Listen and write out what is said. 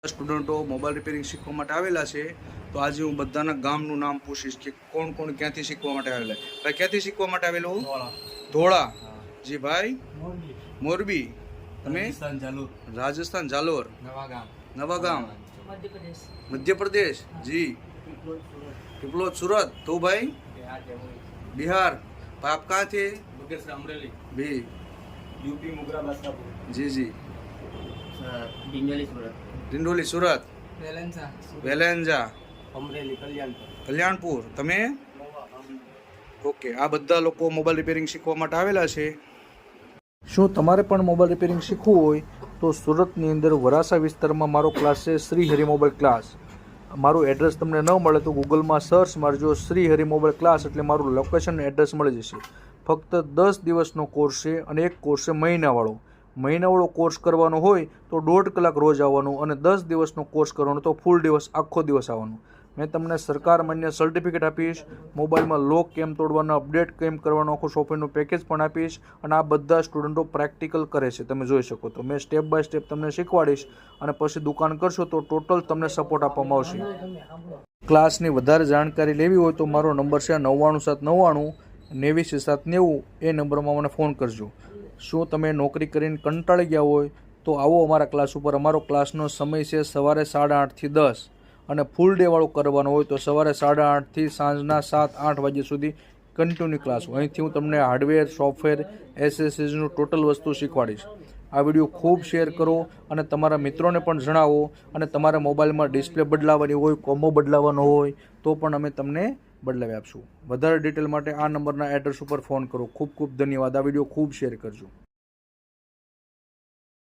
સ્ટુડન્ટો mobile repairing શીખવા માટે આવેલા છે. તો આજે હું બધાના ગામનું નામ પૂછીશ કે કોણ કોણ ક્યાંથી શીખવા માટે આવેલા. ભાઈ ક્યાંથી શીખવા માટે આવેલો? ધોળા. જી ભાઈ. મોરબી. તમે? રાજસ્થાન જાલોર. નવાગામ મધ્યપ્રદેશ. જી. पिपलोद सूरत. तो भाई बिहार. भाई आप कहाँ थे? अमरेली भी. यूपी मुगरा बस्तापुर. जी जी. डिंडोली सूरत. डिंडोली सूरत. वेलेंजा. अमरेली कल्याणपुर. તમે? ઓકે, આ બધા લોકો મોબાઈલ રિપેરિંગ શીખવા માટે આવેલા છે. શું તમારે પણ મોબાઈલ રિપેરિંગ શીખવું હોય તો સુરતની અંદર વરાસા વિસ્તારમાં મારો ક્લાસ છે, શ્રી હરિ મોબાઈલ ક્લાસ. મારું એડ્રેસ તમને ન મળે તો ગૂગલમાં સર્ચ મારજો શ્રી હરિ મોબાઈલ ક્લાસ, એટલે મારું લોકેશન એડ્રેસ મળી જશે. ફક્ત 10 દિવસનો કોર્સ છે અને એક કોર્સ છે મહિનાવાળો કોર્સ કરવાનો હોય તો 1.5 કલાક રોજ આવવાનું, અને 10 દિવસનો કોર્સ કરવાનો તો ફૂલ દિવસ આખો દિવસ આવવાનું. મેં તમને સરકાર માન્ય સર્ટિફિકેટ આપીશ, મોબાઈલમાં લોક કેમ તોડવાનો, અપડેટ કેમ કરવાનો આખું સોફ્ટવેરનું પેકેજ પણ આપીશ, અને આ બધા સ્ટુડન્ટો પ્રેક્ટિકલ કરે છે, તમે જોઈ શકો. તો મેં સ્ટેપ બાય સ્ટેપ તમને શીખવાડીશ, અને પછી દુકાન કરશો તો ટોટલ તમને સપોર્ટ આપવામાં આવશે. ક્લાસની વધારે જાણકારી લેવી હોય તો મારો નંબર છે 99799 89 790. એ નંબરમાં મને ફોન કરજો. શું તમે નોકરી કરીને કંટાળી ગયા હોય તો આવો અમારા ક્લાસ ઉપર. અમારો ક્લાસનો સમય છે સવારે 8:30 થી 10, અને ફૂલ ડે વાળું કરવાનું હોય તો સવારે 8:30 થી સાંજના 7-8 વાગ્યા સુધી કન્ટિન્યુ ક્લાસ હોય. અહીંથી હું તમને હાર્ડવેર, સોફ્ટવેર, એસએસસીનું ટોટલ વસ્તુ શીખવાડીશ. આ વિડીયો ખૂબ શેર કરો અને તમારા મિત્રોને પણ જણાવો. અને તમારા મોબાઈલમાં ડિસ્પ્લે બદલાવવાની હોય, કોમ્બો બદલાવવાનો હોય તો પણ અમે તમને બદલાવી આપશું. વધારે ડિટેલ માટે આ નંબરના એડ્રેસ ઉપર ફોન કરો. ખૂબ ખૂબ ધન્યવાદ. આ વિડીયો ખૂબ શેર કરજો.